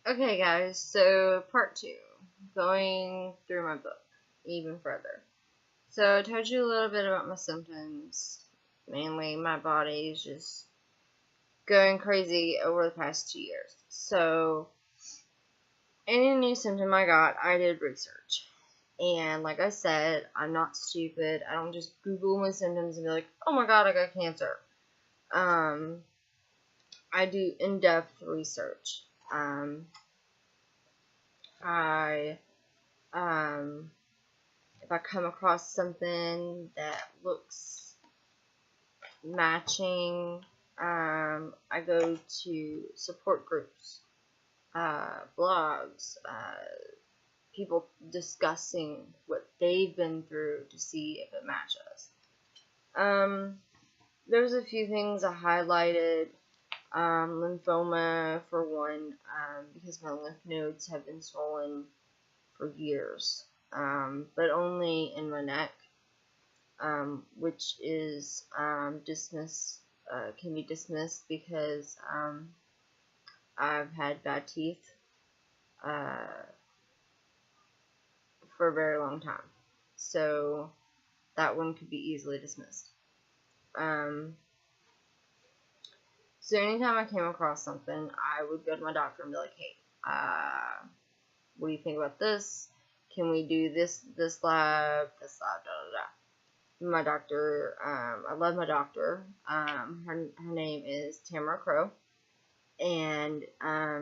Okay, guys, so part 2, going through my book even further. So I told you a little bit about my symptoms. Mainly, my body is just going crazy over the past 2 years. So, any new symptom I got, I did research. And like I said, I'm not stupid. I don't just Google my symptoms and be like, oh my god, I got cancer. I do in-depth research. I if I come across something that looks matching, I go to support groups, blogs, people discussing what they've been through to see if it matches. There's a few things I highlighted. Lymphoma, for one, because my lymph nodes have been swollen for years, but only in my neck, which is can be dismissed because I've had bad teeth for a very long time, so that one could be easily dismissed. So anytime I came across something, I would go to my doctor and be like, hey, what do you think about this? Can we do this lab, da da da. My doctor, I love my doctor. Her name is Tamara Crow, and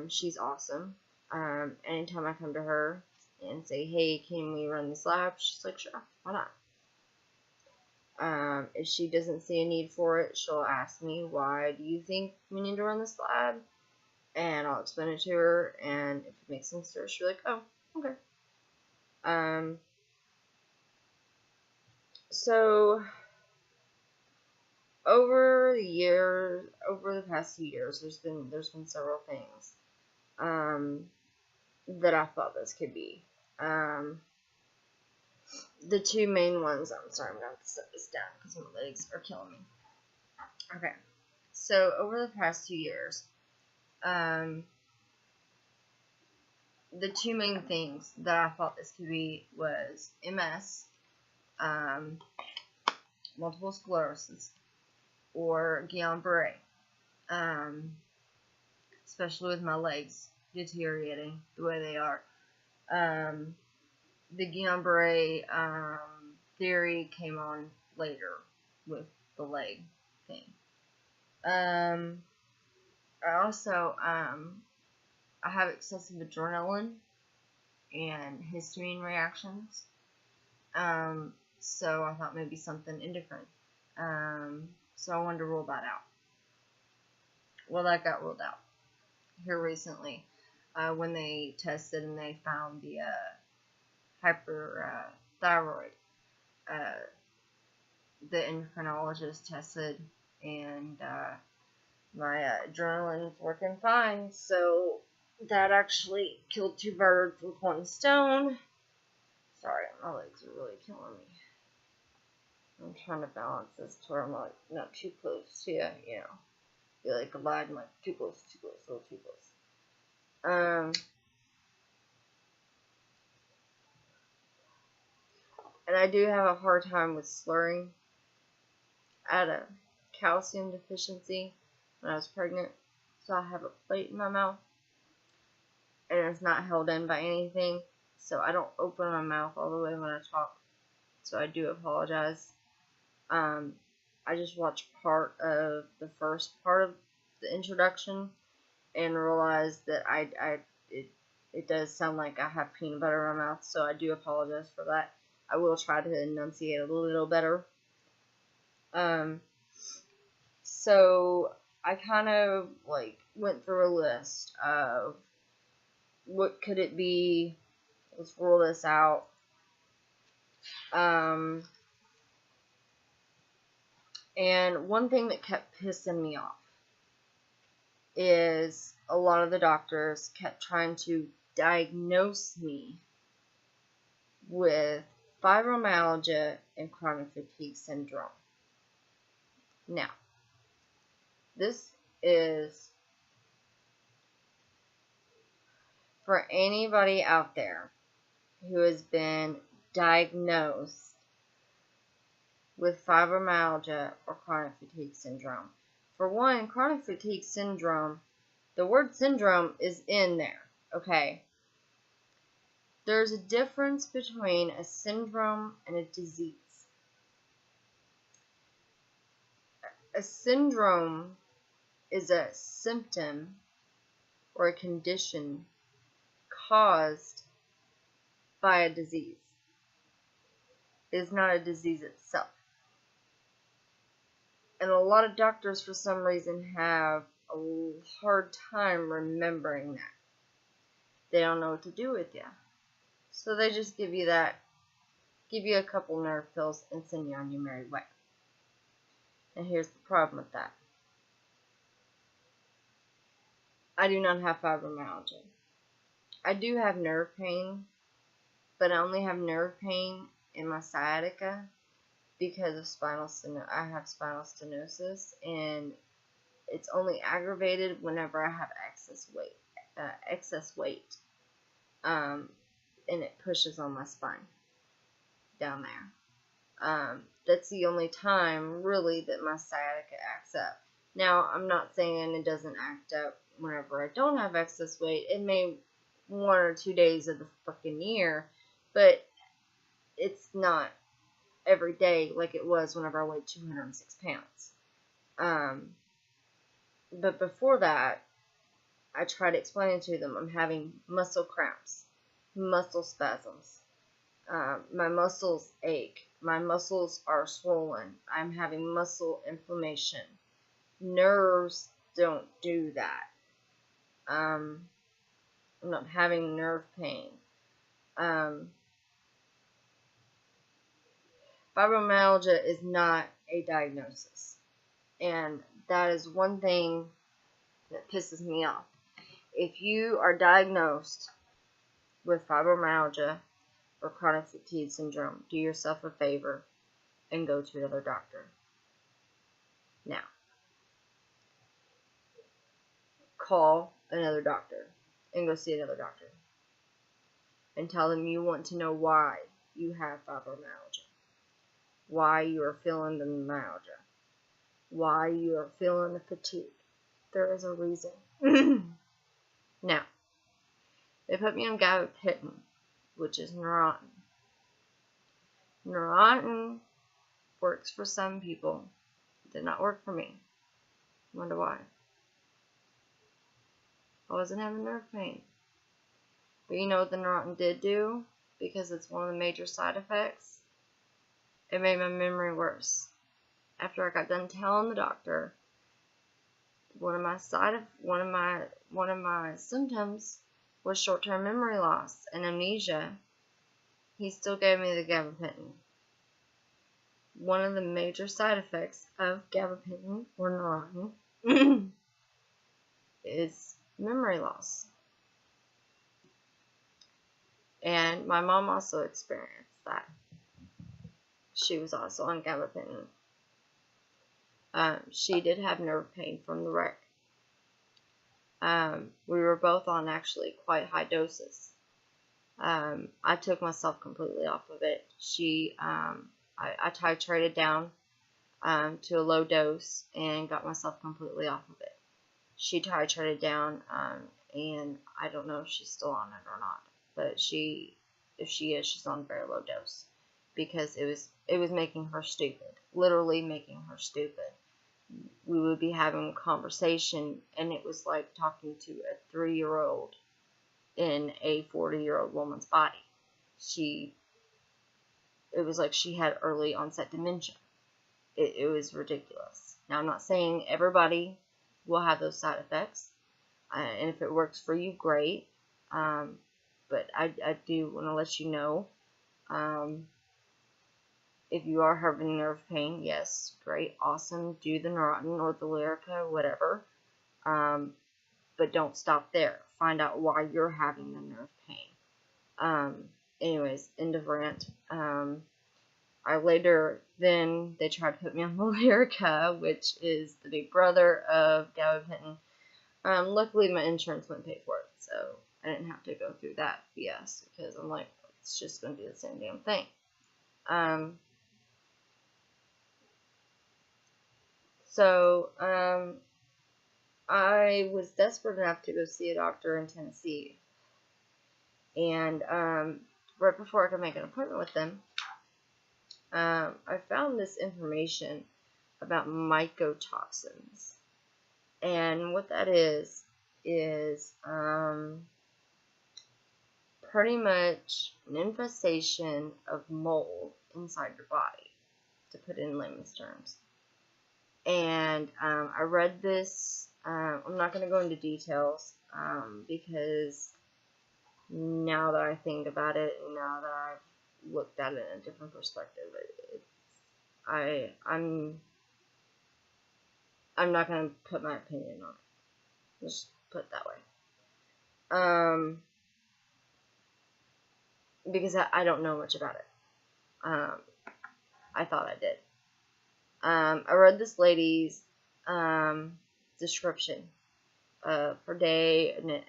she's awesome. Anytime I come to her and say, hey, can we run this lab? She's like, sure, why not? If she doesn't see a need for it, she'll ask me, why do you think we need to run this lab? And I'll explain it to her, and if it makes sense to her, she'll be like, oh, okay. So, over the past few years, there's been several things, that I thought this could be. The two main ones, I'm sorry, I'm going to have to set this down because my legs are killing me. Okay, so over the past 2 years, the two main things that I thought this could be was MS, multiple sclerosis, or Guillain-Barré, especially with my legs deteriorating the way they are. The Guillain-Barré theory came on later with the leg thing. I also I have excessive adrenaline and histamine reactions. So I thought maybe something endocrine. So I wanted to rule that out. Well, that got ruled out here recently when they tested and they found the hyperthyroid. The endocrinologist tested, and my adrenaline's working fine, so that actually killed 2 birds with 1 stone. Sorry, my legs are really killing me. I'm trying to balance this to where I'm like not too close to you, be like Aladdin, like too close, a little too close. And I do have a hard time with slurring. I had a calcium deficiency when I was pregnant, so I have a plate in my mouth, and it's not held in by anything, so I don't open my mouth all the way when I talk, so I do apologize. I just watched part of the first part of the introduction and realized that it does sound like I have peanut butter in my mouth, so I do apologize for that. I will try to enunciate a little better. So I kind of went through a list of what could it be. Let's rule this out. And one thing that kept pissing me off is a lot of the doctors kept trying to diagnose me with fibromyalgia and chronic fatigue syndrome. Now, this is For anybody out there who has been diagnosed with fibromyalgia or chronic fatigue syndrome. For one, chronic fatigue syndrome, the word syndrome is in there, okay? There's a difference between a syndrome and a disease. A syndrome is a symptom or a condition caused by a disease. It is not a disease itself. And a lot of doctors, for some reason, have a hard time remembering that. They don't know what to do with you. So they just give you a couple nerve pills and send you on your merry way. And here's the problem with that. I do not have fibromyalgia. I do have nerve pain, but I only have nerve pain in my sciatica because of I have spinal stenosis, and it's only aggravated whenever I have excess weight, and it pushes on my spine down there. That's the only time really that my sciatica acts up. Now, I'm not saying it doesn't act up whenever I don't have excess weight. It may 1 or 2 days of the freaking year, but it's not every day like it was whenever I weighed 206 pounds. But before that, I tried explaining to them I'm having muscle cramps, muscle spasms. My muscles ache. My muscles are swollen. I'm having muscle inflammation. Nerves don't do that. I'm not having nerve pain. Fibromyalgia is not a diagnosis. And that is one thing that pisses me off. If you are diagnosed with fibromyalgia or chronic fatigue syndrome, do yourself a favor and go to another doctor. Now, call another doctor and go see another doctor and tell them you want to know why you have fibromyalgia, why you are feeling the myalgia, why you are feeling the fatigue. There is a reason. Now, they put me on gabapentin, which is Neurontin. Neurontin works for some people. It did not work for me. Wonder why. I wasn't having nerve pain. But you know what the Neurontin did do? Because it's one of the major side effects. It made my memory worse. After I got done telling the doctor one of my symptoms was short-term memory loss and amnesia, he still gave me the gabapentin. One of the major side effects of gabapentin or Neurontin is memory loss. And my mom also experienced that. She was also on gabapentin. She did have nerve pain from the wreck. We were both on actually quite high doses. I took myself completely off of it. I titrated down to a low dose and got myself completely off of it. She titrated down, and I don't know if she's still on it or not. But if she is, she's on a very low dose because it was making her stupid, literally making her stupid. We would be having a conversation, and it was like talking to a 3-year-old in a 40-year-old woman's body. It was like she had early onset dementia. It was ridiculous. Now, I'm not saying everybody will have those side effects, and if it works for you, great. But I do want to let you know, if you are having nerve pain, yes, great, awesome, do the Neurontin or the Lyrica, whatever. But don't stop there. Find out why you're having the nerve pain. Anyways, end of rant. Then they tried to put me on the Lyrica, which is the big brother of gabapentin. Luckily, my insurance wouldn't pay for it, so I didn't have to go through that BS, because I'm like, it's just going to do the same damn thing. So I was desperate enough to go see a doctor in Tennessee, and right before I could make an appointment with them, I found this information about mycotoxins. And what that is pretty much an infestation of mold inside your body, to put it in layman's terms. And I read this. I'm not going to go into details because now that I think about it, and now that I've looked at it in a different perspective, I'm not going to put my opinion on it. Just put it that way. Because I don't know much about it. I thought I did. I read this lady's description of her day and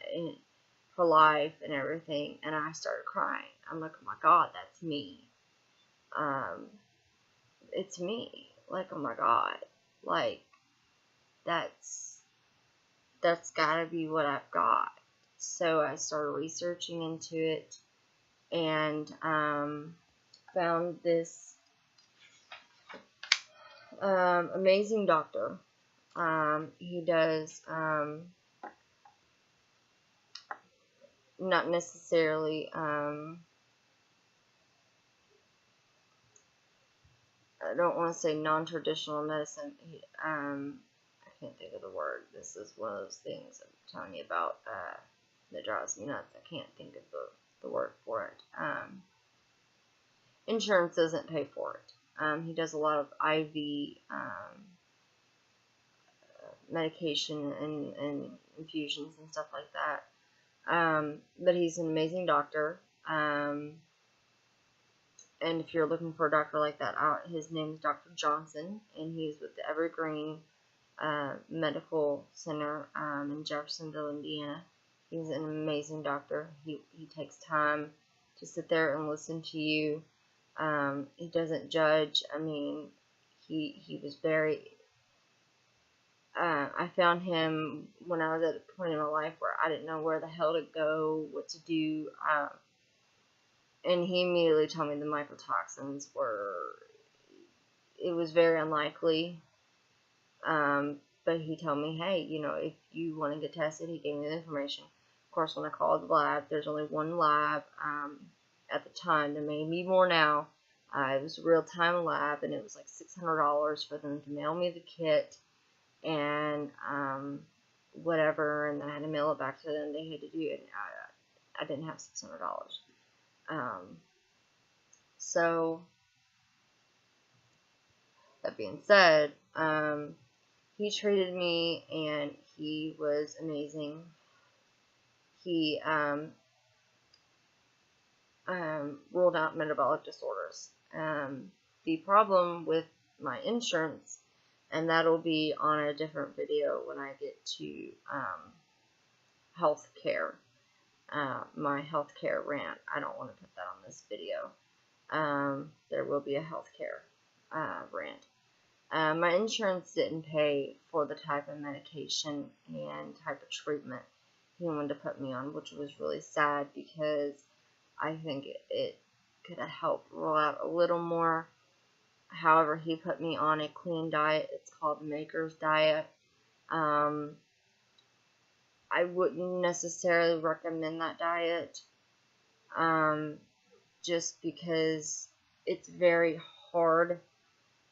her life and everything, and I started crying. I'm like, oh my God, that's me. It's me. Like, oh my God. Like, that's gotta be what I've got. So I started researching into it, and found this amazing doctor. He does not necessarily I don't want to say non-traditional medicine. I can't think of the word. This is one of those things I'm telling you about that drives me nuts. I can't think of the word for it. Insurance doesn't pay for it. He does a lot of IV medication and infusions and stuff like that. But he's an amazing doctor. And if you're looking for a doctor like that, his name is Dr. Johnson, and he's with the Evergreen Medical Center in Jeffersonville, Indiana. He's an amazing doctor. He takes time to sit there and listen to you. He doesn't judge. I mean, he was very... I found him when I was at a point in my life where I didn't know where the hell to go, what to do. And he immediately told me the mycotoxins it was very unlikely. But he told me, hey, if you want to get tested, he gave me the information. Of course, when I called the lab, there's only one lab at the time. There may be more now. It was a real-time lab, and it was like $600 for them to mail me the kit and whatever, and I had to mail it back to them. They had to do it. I didn't have $600. So, that being said, he treated me, and he was amazing. He ruled out metabolic disorders. The problem with my insurance, and that'll be on a different video when I get to health care. My healthcare rant. I don't want to put that on this video. There will be a healthcare rant. My insurance didn't pay for the type of medication and type of treatment he wanted to put me on, which was really sad, because I think it could have helped roll out a little more. However, he put me on a clean diet. It's called the Maker's Diet. I wouldn't necessarily recommend that diet, just because it's very hard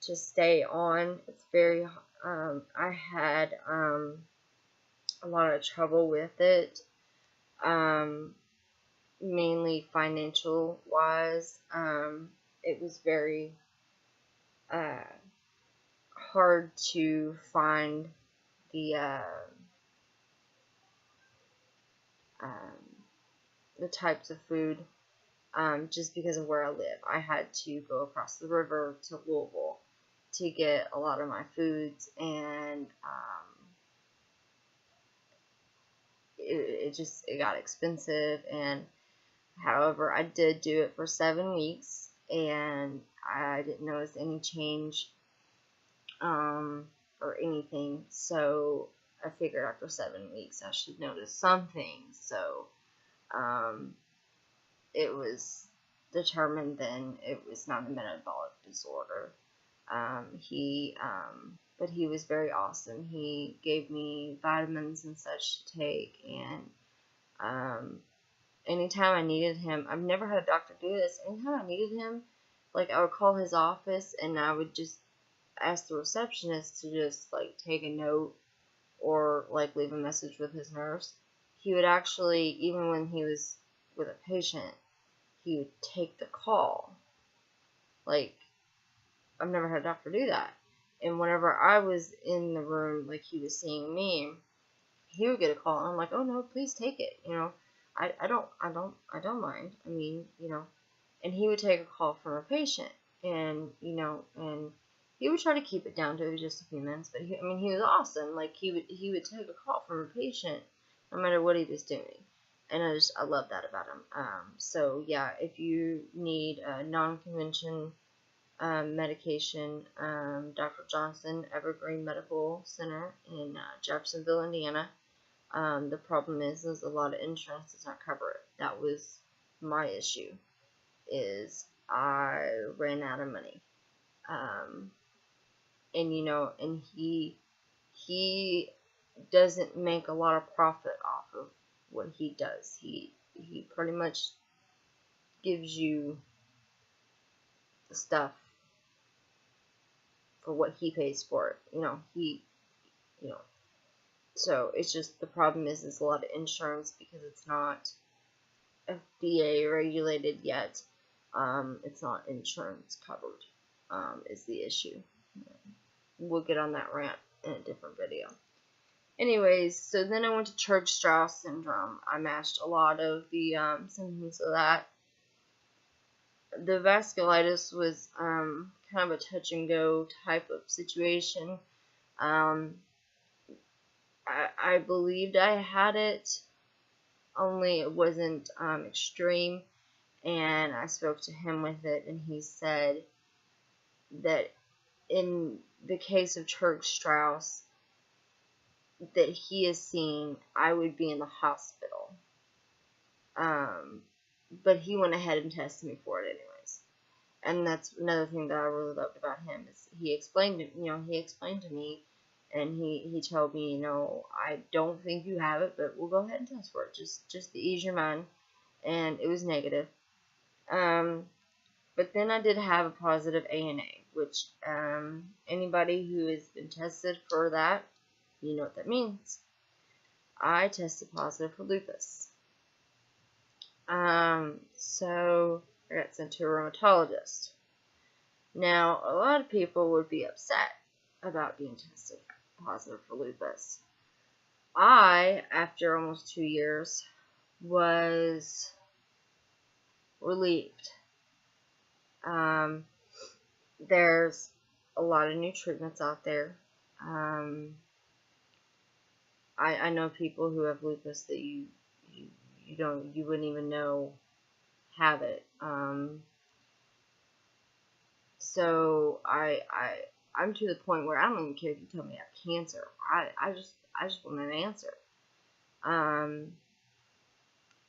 to stay on. It's very, I had a lot of trouble with it, mainly financial wise. It was very hard to find the types of food, just because of where I live. I had to go across the river to Louisville to get a lot of my foods, and it got expensive. And however, I did do it for 7 weeks, and I didn't notice any change or anything. So I figured after 7 weeks I should notice something. So it was determined then it was not a metabolic disorder. But he was very awesome. He gave me vitamins and such to take, and anytime I needed him, I've never had a doctor do this. Anytime I needed him, like, I would call his office and I would just ask the receptionist to just, like, take a note or, like, leave a message with his nurse. He would actually, even when he was with a patient, he would take the call. Like, I've never had a doctor do that. And whenever I was in the room, like, he was seeing me, he would get a call, and I'm like, oh no, please take it. I don't mind. I mean, and he would take a call from a patient, and and he would try to keep it down to just a few minutes, but he was awesome. Like, he would take a call from a patient, no matter what he was doing, and I love that about him. So yeah, if you need a non-convention medication, Dr. Johnson, Evergreen Medical Center in Jeffersonville, Indiana. The problem is a lot of insurance does not cover it. That was my issue, is I ran out of money. And he doesn't make a lot of profit off of what he does. He pretty much gives you the stuff for what he pays for it. So it's just, the problem is a lot of insurance, because it's not FDA regulated yet. It's not insurance covered, is the issue. We'll get on that rant in a different video. Anyways, so then I went to Church-Strauss syndrome. I matched a lot of the symptoms of that. The vasculitis was kind of a touch and go type of situation. I believed I had it, only it wasn't extreme, and I spoke to him with it, and he said that in the case of Church-Strauss that he has seen, I would be in the hospital. But he went ahead and tested me for it anyways. And that's another thing that I really loved about him, is he explained to me, and he told me, I don't think you have it, but we'll go ahead and test for it, just to ease your mind. And it was negative. But then I did have a positive ANA, which anybody who has been tested for that, you know what that means. I tested positive for lupus. So I got sent to a rheumatologist. Now, a lot of people would be upset about being tested positive for lupus. I, after almost 2 years, was relieved. There's a lot of new treatments out there. I know people who have lupus that you wouldn't even know have it. So I'm to the point where I don't even care if you tell me I have cancer. I just want an answer.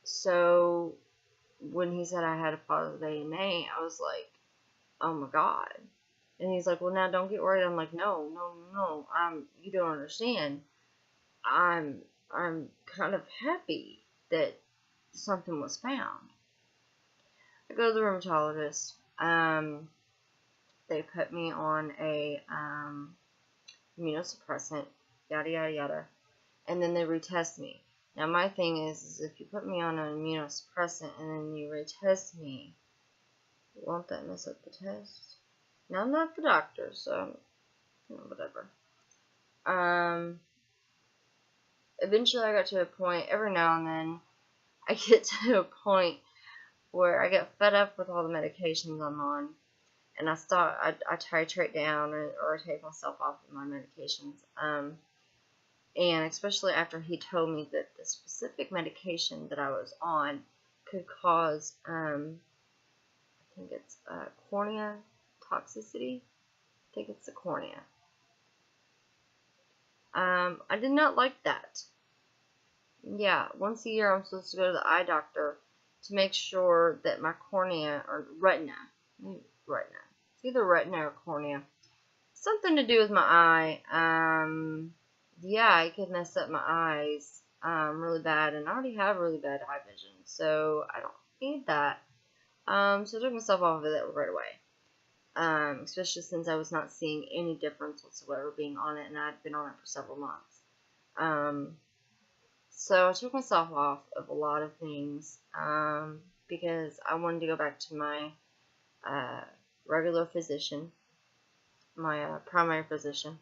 So when he said I had a positive ANA, I was like, oh my God. And he's like, well, now don't get worried. I'm like, no. You don't understand. I'm kind of happy that something was found. I go to the rheumatologist. They put me on a immunosuppressant, yada yada yada, and then they retest me. Now my thing is if you put me on an immunosuppressant and then you retest me, won't that mess up the test? Now I'm not the doctor, so whatever. Eventually I got to a point, every now and then, I get to a point where I get fed up with all the medications I'm on, and I titrate down or take myself off of my medications. And especially after he told me that the specific medication that I was on could cause, I think it's cornea toxicity. I think it's the cornea. I did not like that. Yeah, once a year I'm supposed to go to the eye doctor to make sure that my cornea, or retina, it's either retina or cornea, something to do with my eye. Yeah, it could mess up my eyes really bad, and I already have really bad eye vision, so I don't need that. So I took myself off of that right away, especially since I was not seeing any difference whatsoever being on it, and I'd been on it for several months. So I took myself off of a lot of things because I wanted to go back to my regular physician, my primary physician,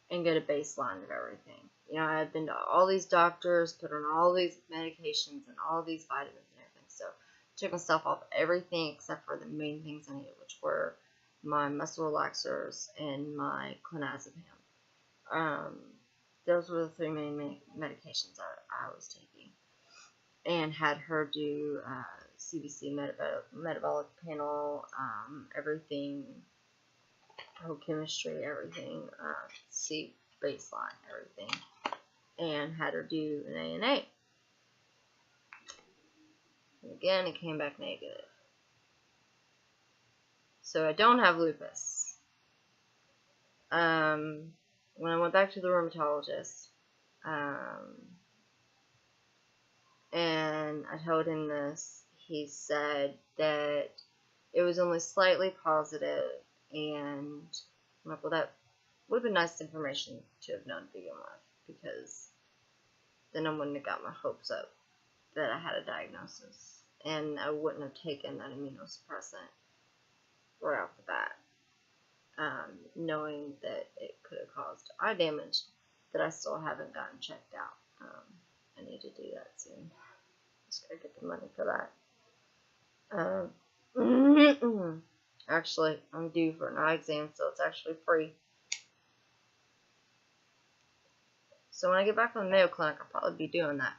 and get a baseline of everything. You know, I had been to all these doctors, put on all these medications and all these vitamins and everything. So I took myself off everything except for the main things I needed, which were my muscle relaxers and my clonazepam. Those were the three main medications I was taking. And had her do CBC metabolic panel, everything, whole chemistry, everything, see baseline, everything. And had her do an ANA. And again, it came back negative. So I don't have lupus. When I went back to the rheumatologist, and I told him this, he said that it was only slightly positive, and I'm like, well, that would have been nice information to have known to begin with, because then I wouldn't have got my hopes up that I had a diagnosis, and I wouldn't have taken that immunosuppressant right off the bat. Knowing that it could have caused eye damage that I still haven't gotten checked out. I need to do that soon. Just gotta get the money for that. Actually, I'm due for an eye exam, so it's actually free. So when I get back from the Mayo Clinic, I'll probably be doing that.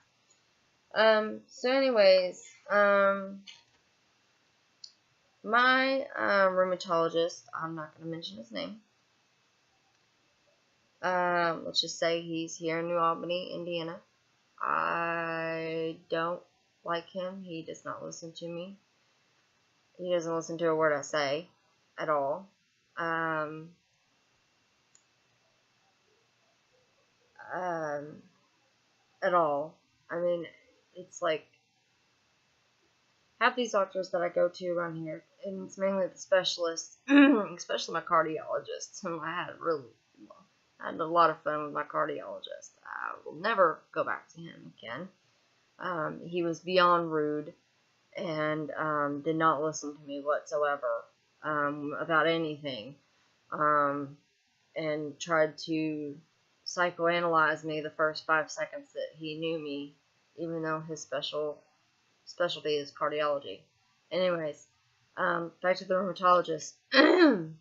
So anyways, my rheumatologist, I'm not going to mention his name. Let's just say he's here in New Albany, Indiana. I don't like him. He does not listen to me. He doesn't listen to a word I say at all. At all. I mean, it's like half these doctors that I go to around here, and it's mainly the specialists, especially my cardiologist. I had a lot of fun with my cardiologist. I will never go back to him again. He was beyond rude and did not listen to me whatsoever about anything, and tried to psychoanalyze me the first 5 seconds that he knew me, even though his specialty is cardiology. Anyways, back to the rheumatologist. The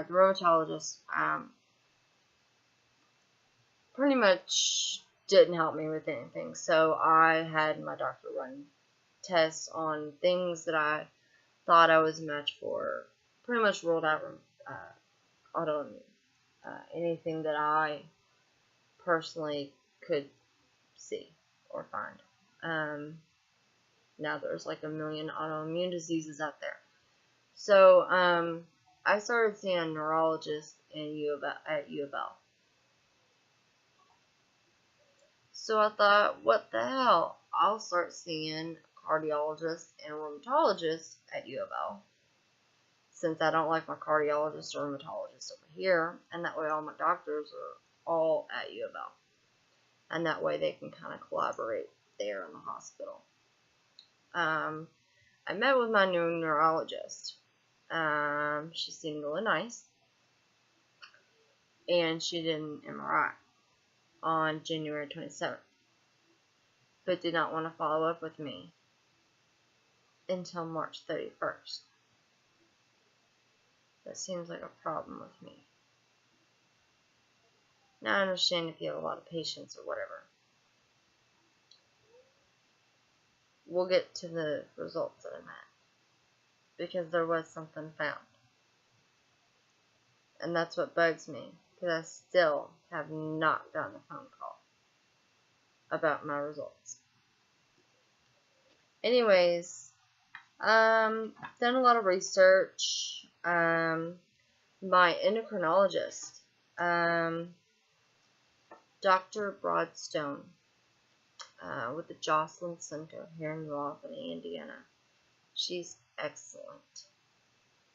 rheumatologist, pretty much didn't help me with anything. So I had my doctor run tests on things that I thought I was a match for. Pretty much ruled out autoimmune. Anything that I personally could see or find. Now there's like 1 million autoimmune diseases out there. So I started seeing a neurologist at U of L. So I thought, what the hell? I'll start seeing cardiologists and rheumatologists at U of L, since I don't like my cardiologist or rheumatologist over here, and that way all my doctors are all at U of L. And that way they can kind of collaborate there in the hospital. I met with my new neurologist. She seemed really nice. And she did an MRI on January 27th. But did not want to follow up with me until March 31st. That seems like a problem with me. Now I understand if you have a lot of patience or whatever. We'll get to the results that I'm at, because there was something found. And that's what bugs me, because I still have not gotten a phone call about my results. Anyways, done a lot of research. My endocrinologist, Dr. Broadstone, with the Jocelyn Center here in New Albany, Indiana. She's excellent.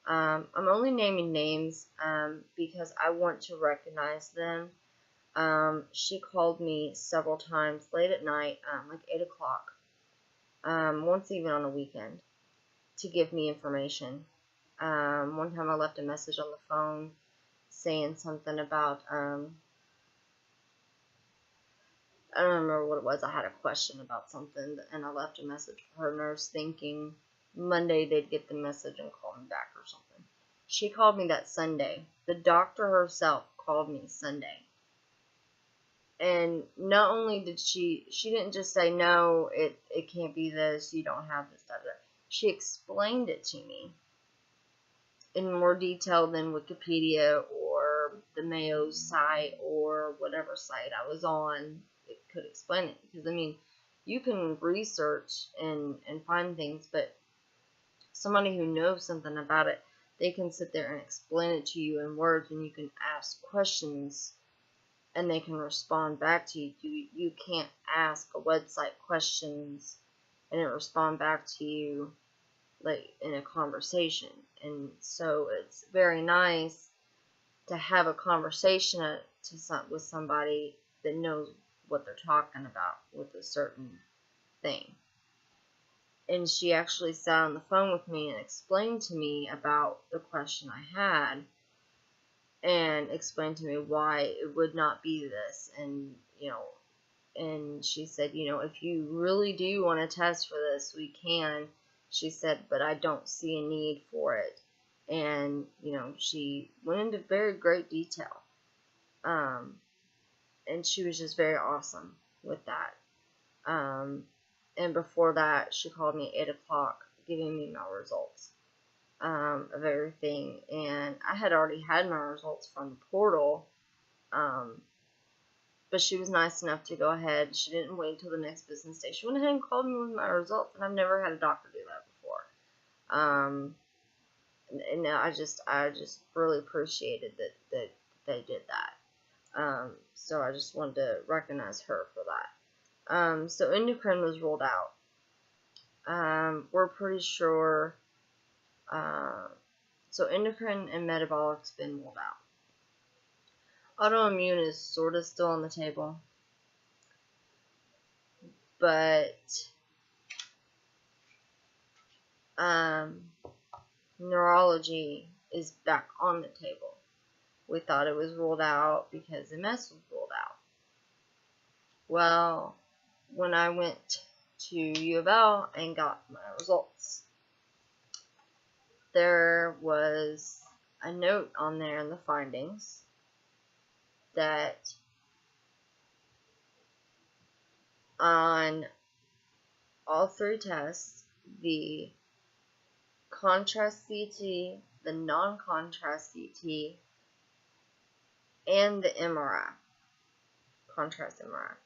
I'm only naming names because I want to recognize them. She called me several times late at night, like 8 o'clock, once even on a weekend, to give me information. One time I left a message on the phone saying something about, I don't remember what it was. I had a question about something, and I left a message for her nurse thinking Monday they'd get the message and call me back or something. She called me that Sunday. The doctor herself called me Sunday. And not only did she didn't just say, no, it can't be this, you don't have this, that. She explained it to me in more detail than Wikipedia or the Mayo site or whatever site I was on. It could explain it. Because, I mean, you can research and find things, but somebody who knows something about it, they can sit there and explain it to you in words, and you can ask questions, and they can respond back to you. You can't ask a website questions and it respond back to you like in a conversation. And so it's very nice to have a conversation with somebody that knows what they're talking about with a certain thing. And she actually sat on the phone with me and explained to me about the question I had, and explained to me why it would not be this. And, and she said, if you really do want to test for this, we can. She said, but I don't see a need for it. And, she went into very great detail. And she was just very awesome with that. And before that, she called me at 8 o'clock, giving me my results of everything. And I had already had my results from the portal, but she was nice enough to go ahead. She didn't wait until the next business day. She went ahead and called me with my results, and I've never had a doctor do that before. And I just really appreciated that they did that. So I just wanted to recognize her for that. So endocrine was ruled out. We're pretty sure. So endocrine and metabolic's been ruled out. Autoimmune is sort of still on the table, but neurology is back on the table. We thought it was ruled out because MS was ruled out. Well, when I went to U of L and got my results, there was a note on there in the findings that on all 3 tests, the contrast CT, the non-contrast CT, and the MRI, contrast MRI,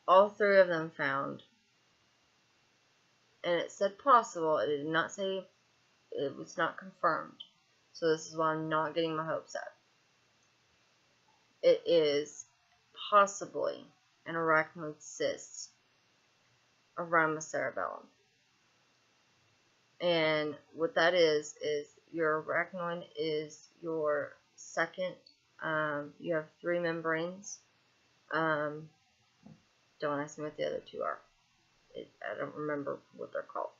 all 3 of them found, and it said possible. It did not say, it was not confirmed. So this is why I'm not getting my hopes up. It is possibly an arachnoid cyst around the cerebellum. And what that is your arachnoid is your second, you have 3 membranes. Don't ask me what the other 2 are. I don't remember what they're called.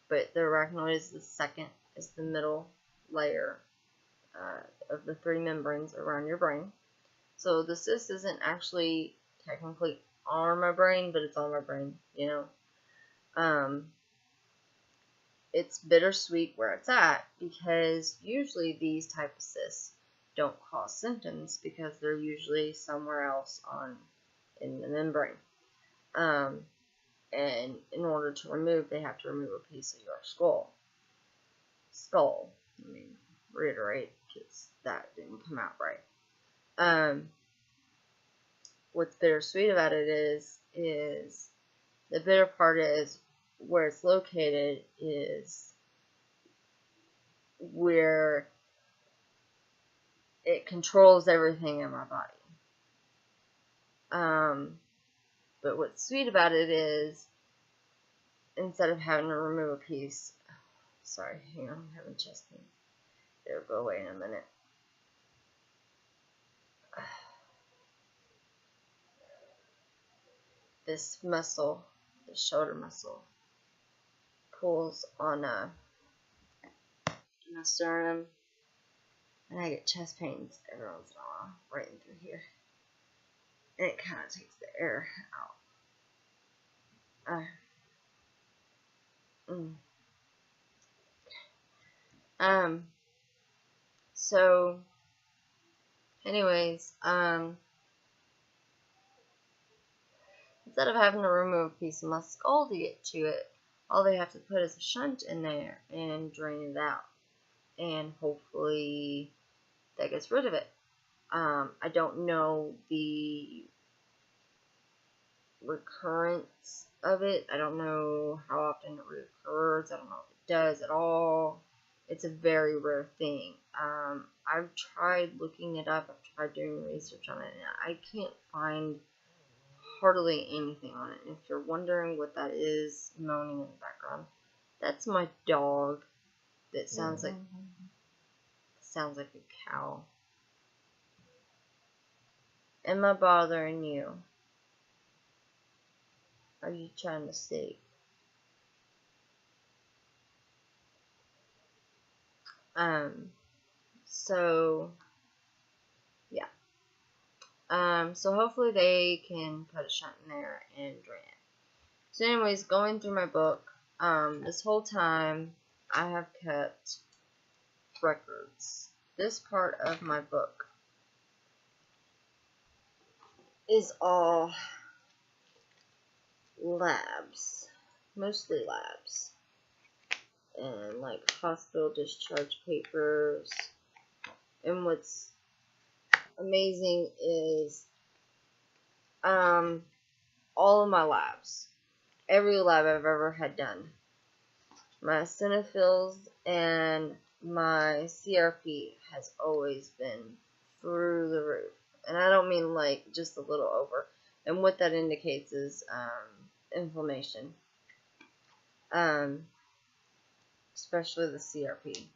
But the arachnoid is the second, is the middle layer of the 3 membranes around your brain. So the cyst isn't actually technically on my brain, but it's on my brain, It's bittersweet where it's at, because usually these type of cysts don't cause symptoms because they're usually somewhere else in the membrane. And in order to remove, they have to remove a piece of your skull. Let me reiterate, because that didn't come out right. What's bittersweet about it is the bitter part is where it's located is where it controls everything in my body. But what's sweet about it is, instead of having to remove a piece, sorry, hang on, I'm having chest pain. It'll go away in a minute. This muscle, the shoulder muscle, pulls on my sternum, and I get chest pains every once in a while, right in through here. And it kind of takes the air out. So, anyways, instead of having to remove a piece of my skull to get to it, all they have to put is a shunt in there and drain it out. And hopefully that gets rid of it. I don't know the recurrence of it. I don't know how often it recurs. I don't know if it does at all. It's a very rare thing. I've tried looking it up. I've tried doing research on it, and I can't find hardly anything on it. If you're wondering what that is moaning in the background, that's my dog. That sounds like a cow. Am I bothering you? Are you trying to sleep? So yeah. So hopefully they can put a shunt in there and drain it. So anyways, going through my book, this whole time I have kept records. This part of my book is all labs, mostly labs, and like hospital discharge papers. And what's amazing is all of my labs, every lab I've ever had done, my eosinophils and my CRP has always been through the roof. And I don't mean like just a little over. And what that indicates is inflammation, especially the CRP.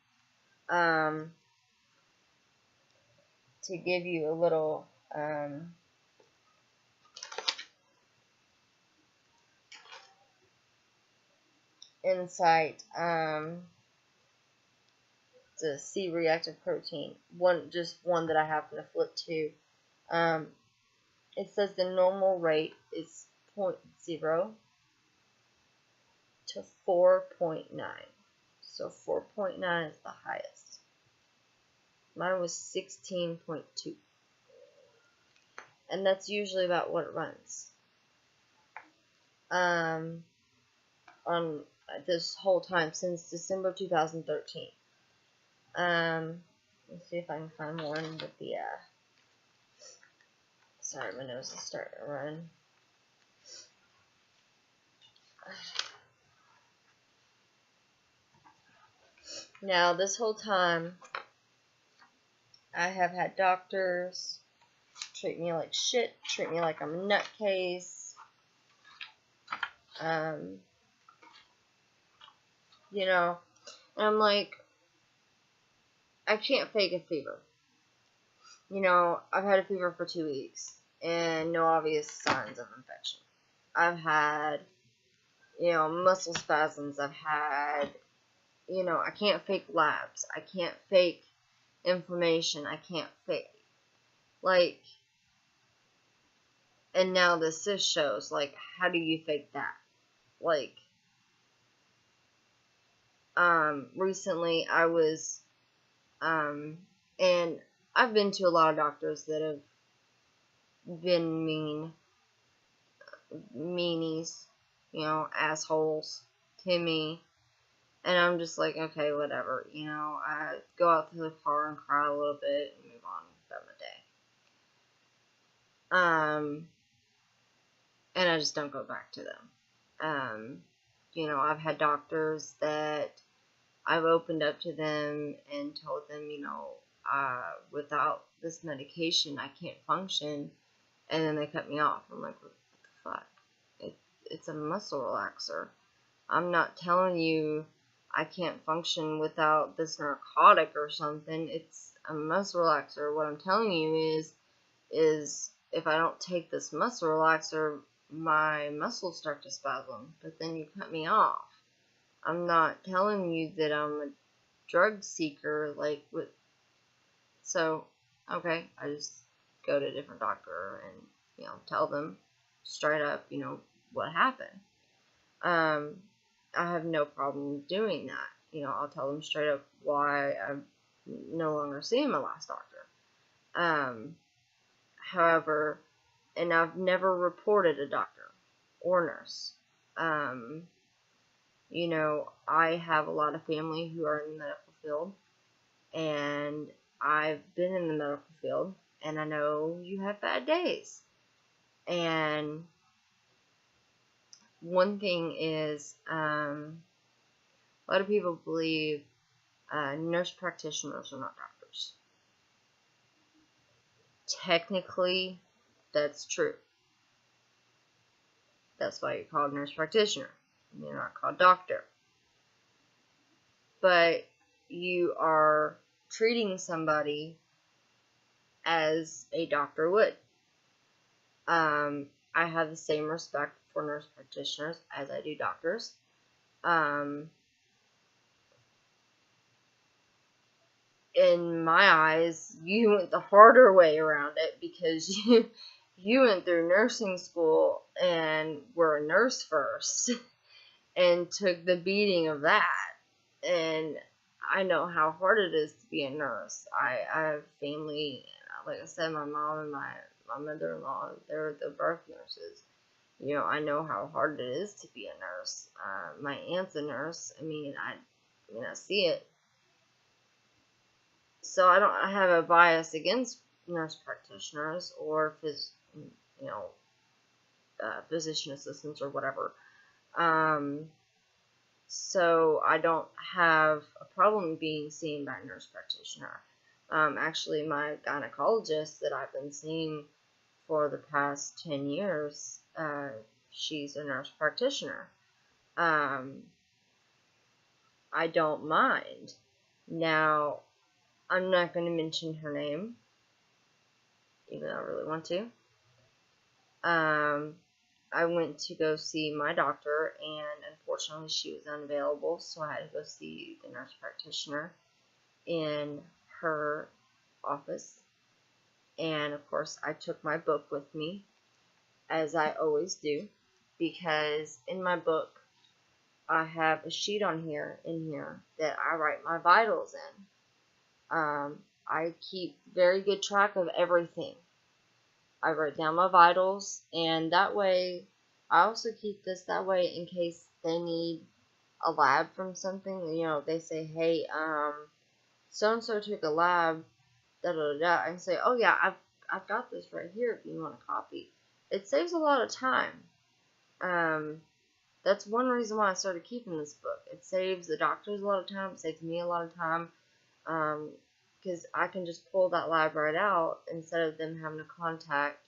To give you a little insight, the C-reactive protein, just one that I happen to flip to. It says the normal rate is 0.0 to 4.9. So 4.9 is the highest. Mine was 16.2. And that's usually about what it runs. On this whole time since December 2013. Let's see if I can find one with the sorry, my nose is starting to run. Now, this whole time, I have had doctors treat me like shit, treat me like I'm a nutcase. You know, and I'm like, I can't fake a fever. You know, I've had a fever for 2 weeks and no obvious signs of infection. I've had, muscle spasms. I've had, I can't fake labs. I can't fake inflammation. I can't fake, and now this cyst shows, how do you fake that? Recently I was, and I've been to a lot of doctors that have been meanies, assholes to me. And I'm just like, okay, whatever, I go out to the car and cry a little bit and move on about my day. And I just don't go back to them. I've had doctors that I've opened up to them and told them, without this medication, I can't function. And then they cut me off. I'm like, what the fuck? It's a muscle relaxer. I'm not telling you I can't function without this narcotic or something. It's a muscle relaxer. What I'm telling you is if I don't take this muscle relaxer, my muscles start to spasm. But then you cut me off. I'm not telling you that I'm a drug seeker, so, okay, I just go to a different doctor and, tell them straight up, what happened. I have no problem doing that. I'll tell them straight up why I'm no longer seeing my last doctor. However, and I've never reported a doctor or nurse. I have a lot of family who are in the medical field, and I've been in the medical field, and I know you have bad days. And one thing is, a lot of people believe nurse practitioners are not doctors. Technically, that's true. That's why you're called nurse practitioner. You're not called doctor. But you are treating somebody as a doctor would. I have the same respect for nurse practitioners as I do doctors. In my eyes, you went the harder way around it because you went through nursing school and were a nurse first and took the beating of that. And I know how hard it is to be a nurse. I have family, like I said, my mom and my mother-in-law, they're the birth nurses. I know how hard it is to be a nurse. My aunt's a nurse. I see it. So I have a bias against nurse practitioners or physician assistants or whatever. So I don't have a problem being seen by a nurse practitioner. Actually, my gynecologist that I've been seeing for the past 10 years, she's a nurse practitioner. I don't mind. Now, I'm not going to mention her name, even though I really want to. I went to go see my doctor, and unfortunately she was unavailable, so I had to go see the nurse practitioner in her office. And of course, I took my book with me, as I always do, because in my book, I have a sheet in here that I write my vitals in. I keep very good track of everything. I write down my vitals, and that way, I also keep this that way in case they need a lab from something. They say, hey, so-and-so took a lab, da-da-da-da. I can say, oh yeah, I've got this right here if you want a copy. It saves a lot of time. That's one reason why I started keeping this book. It saves the doctors a lot of time. It saves me a lot of time. Because I can just pull that lab right out instead of them having to contact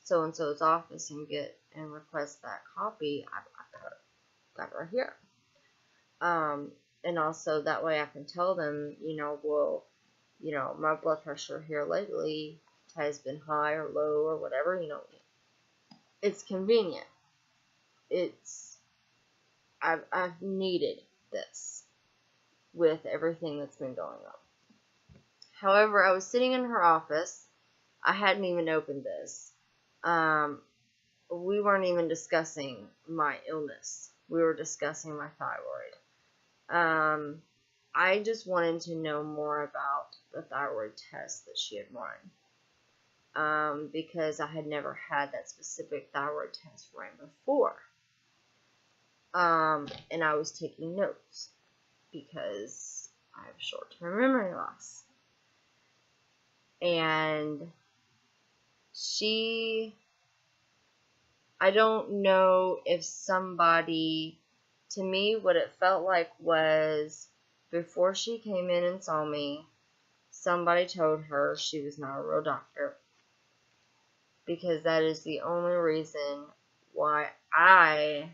so-and-so's office and request that copy. I've got it right here. And also that way I can tell them, my blood pressure here lately has been high or low or whatever, It's convenient. I've needed this with everything that's been going on. However, I was sitting in her office. I hadn't even opened this. We weren't even discussing my illness. We were discussing my thyroid. I just wanted to know more about the thyroid test that she had run. Because I had never had that specific thyroid test ran before. And I was taking notes because I have short-term memory loss. And I don't know if somebody, to me, what it felt like was, before she came in and saw me, somebody told her she was not a real doctor. Because that is the only reason why I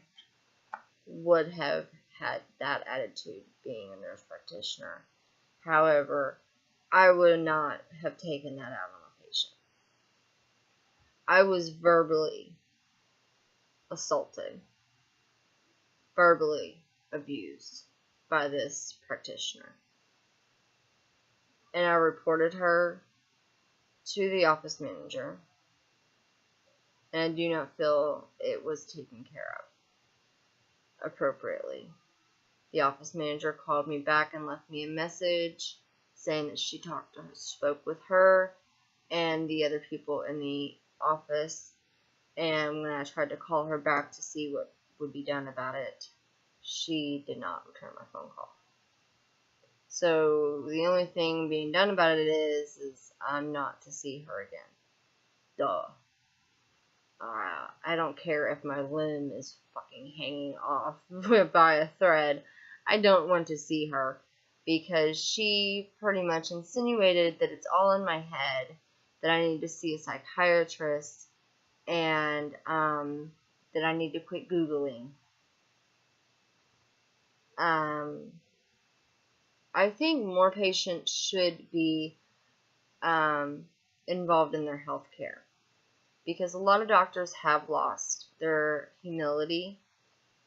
would have had that attitude being a nurse practitioner. However, I would not have taken that out on a patient. I was verbally assaulted, verbally abused by this practitioner. And I reported her to the office manager. And I do not feel it was taken care of appropriately. The office manager called me back and left me a message saying that she spoke with her and the other people in the office. And when I tried to call her back to see what would be done about it, she did not return my phone call. So the only thing being done about it is I'm not to see her again. Duh. I don't care if my limb is fucking hanging off by a thread. I don't want to see her because she pretty much insinuated that it's all in my head, that I need to see a psychiatrist, and that I need to quit Googling. I think more patients should be involved in their health care. Because a lot of doctors have lost their humility,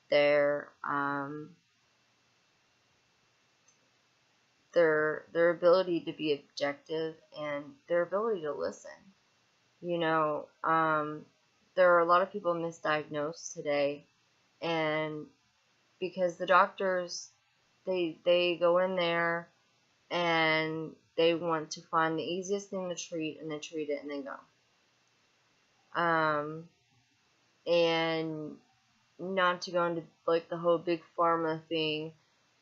their ability to be objective, and their ability to listen. You know, there are a lot of people misdiagnosed today, and because the doctors, they go in there and they want to find the easiest thing to treat, and they treat it and then go. And not to go into like the whole big pharma thing,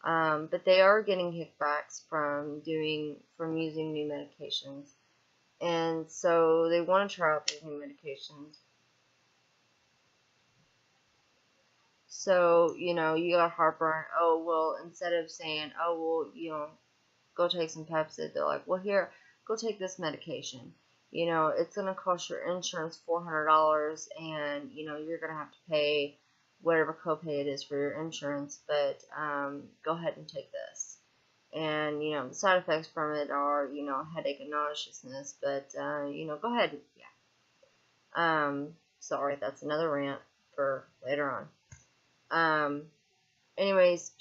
but they are getting kickbacks from using new medications, and so they want to try out these new medications. So, you know, you got heartburn. Oh, well, instead of saying, oh, well, you know, go take some Pepcid, they're like, well, here, go take this medication. You know, it's going to cost your insurance $400, and, you know, you're going to have to pay whatever copay it is for your insurance, but go ahead and take this. And, you know, the side effects from it are, you know, headache and nauseousness, but, you know, go ahead. Yeah. Sorry, that's another rant for later on. Anyways,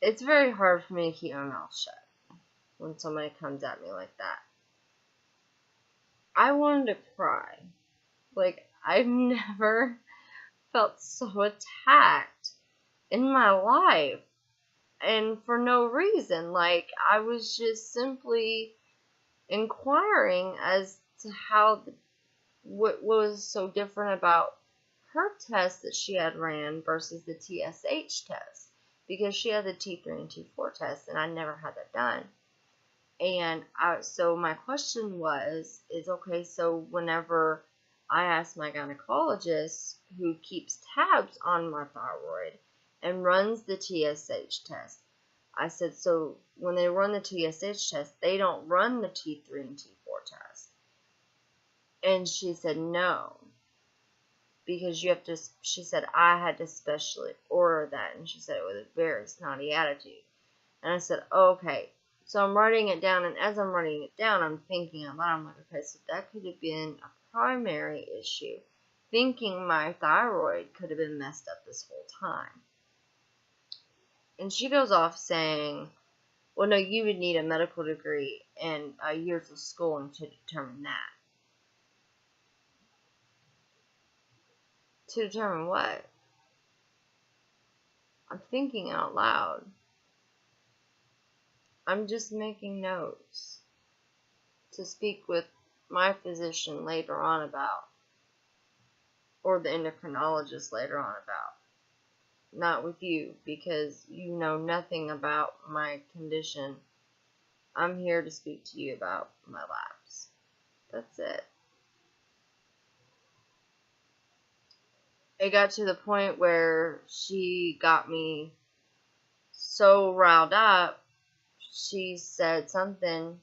it's very hard for me to keep my mouth shut when somebody comes at me like that. I wanted to cry. Like, I've never felt so attacked in my life. And for no reason. Like, I was just simply inquiring as to what was so different about her test that she had ran versus the TSH test. Because she had the T3 and T4 test, and I never had that done. And so my question is okay, so whenever I asked my gynecologist, who keeps tabs on my thyroid and runs the TSH test, I said, so when they run the TSH test, they don't run the T3 and T4 test. And she said, no. Because she said, I had to specially order that. And she said it with a very snotty attitude. And I said, oh, okay. So I'm writing it down. And as I'm writing it down, I'm thinking out loud. I'm like, okay, so that could have been a primary issue. Thinking my thyroid could have been messed up this whole time. And she goes off saying, well, no, you would need a medical degree and years of schooling to determine that. To determine what? I'm thinking out loud. I'm just making notes to speak with my physician later on about, or the endocrinologist later on about. Not with you, because you know nothing about my condition. I'm here to speak to you about my labs. That's it. It got to the point where she got me so riled up, she said something,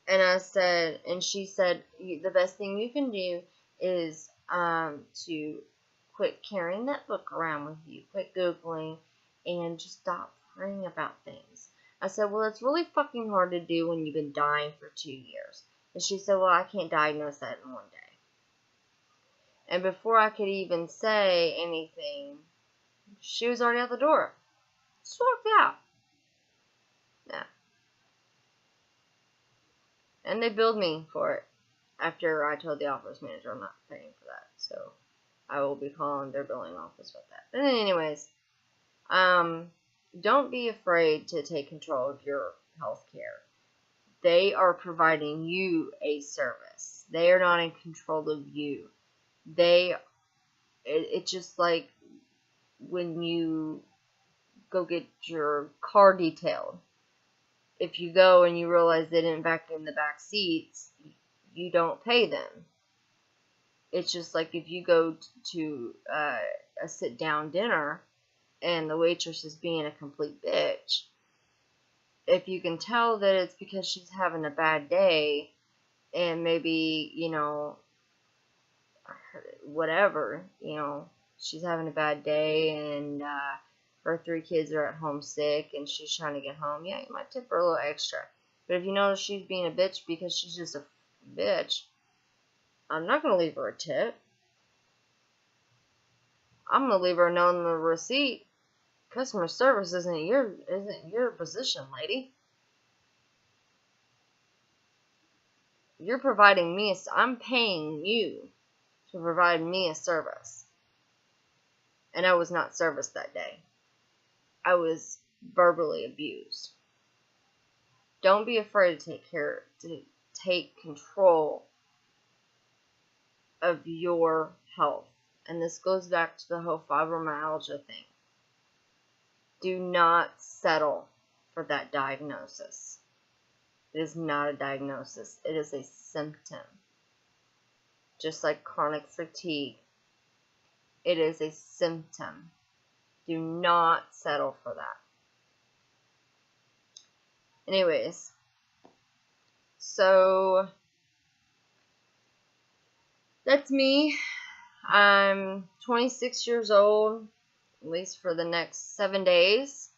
and she said, the best thing you can do is to quit carrying that book around with you, quit Googling, and just stop worrying about things. I said, well, it's really fucking hard to do when you've been dying for 2 years. And she said, well, I can't diagnose that in one day. And before I could even say anything, she was already out the door. Just walked out. Yeah. And they billed me for it after I told the office manager I'm not paying for that. So I will be calling their billing office about that. But anyways, don't be afraid to take control of your health care. They are providing you a service. They are not in control of you. It's just like when you go get your car detailed. If you go and you realize they didn't vacuum the back seats, you don't pay them. It's just like if you go to a sit-down dinner and the waitress is being a complete bitch, if you can tell that it's because she's having a bad day and maybe, whatever, she's having a bad day and her 3 kids are at home sick and she's trying to get home, yeah, you might tip her a little extra. But if you notice she's being a bitch because she's just a bitch, I'm not going to leave her a tip. I'm going to leave her a note on the receipt. Customer service isn't your position, lady. You're providing me I'm paying you to provide me a service. And I was not serviced that day. I was verbally abused. Don't be afraid to take control of your health. And this goes back to the whole fibromyalgia thing. Do not settle for that diagnosis. It is not a diagnosis. It is a symptom. Just like chronic fatigue. It is a symptom. Do not settle for that. Anyways, so that's me. I'm 26 years old, at least for the next 7 days.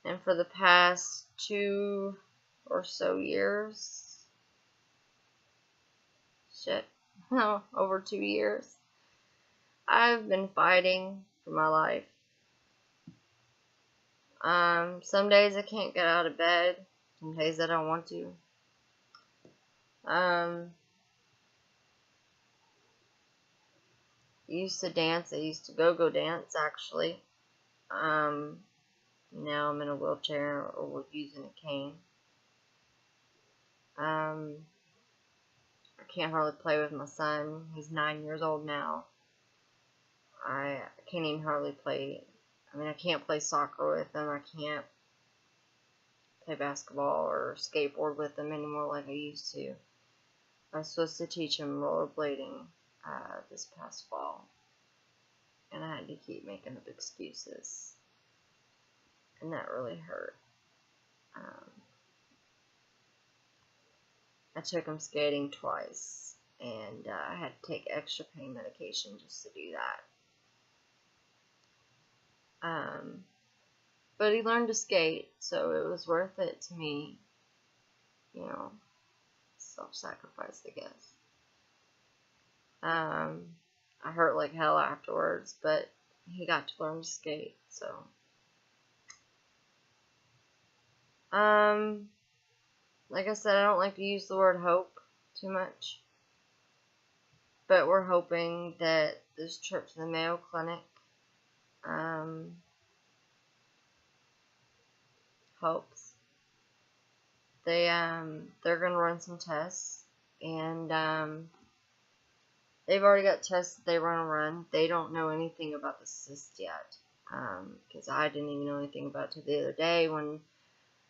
And for the past 2 or so years, over 2 years, I've been fighting for my life. Some days I can't get out of bed. Some days I don't want to. I used to dance. I used to go dance, actually. Now I'm in a wheelchair or using a cane. I can't hardly play with my son. He's 9 years old now. I can't even hardly play. I can't play soccer with him. I can't play basketball or skateboard with him anymore like I used to. I was supposed to teach him rollerblading this past fall. And I had to keep making up excuses. And that really hurt. I took him skating twice. And I had to take extra pain medication just to do that. But he learned to skate, so it was worth it to me. Self-sacrifice, I guess. I hurt like hell afterwards, but he got to learn to skate, so. Like I said, I don't like to use the word hope too much. But we're hoping that this trip to the Mayo Clinic helps. They're gonna run some tests, and they've already got tests that they want to run. They don't know anything about the cyst yet, because I didn't even know anything about it till the other day when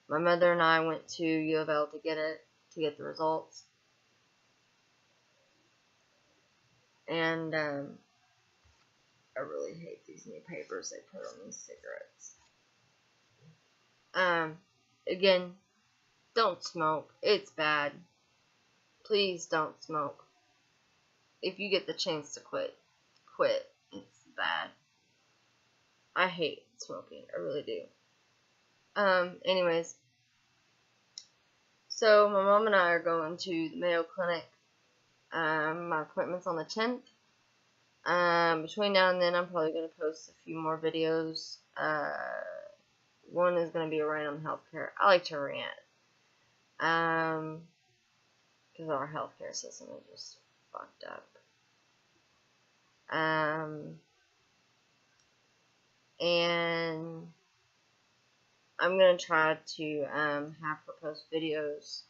my mother and I went to U of L to get the results. And I really hate these new papers they put on these cigarettes. Again, don't smoke. It's bad. Please don't smoke. If you get the chance to quit. It's bad. I hate smoking. I really do. Anyways. So, my mom and I are going to the Mayo Clinic. My appointment's on the 10th. Between now and then, I'm probably going to post a few more videos. One is going to be a rant on healthcare. I like to rant. Because our healthcare system is just fucked up. And I'm going to try to have her post videos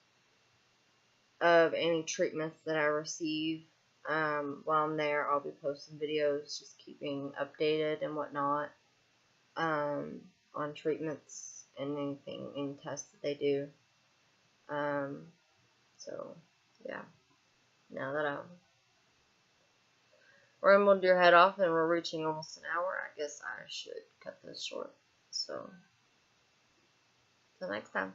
of any treatments that I receive. While I'm there, I'll be posting videos, just keeping updated and whatnot on treatments and anything, any tests that they do. So, yeah. Now that we're almost your head off and we're reaching almost an hour, I guess I should cut this short. So, till next time.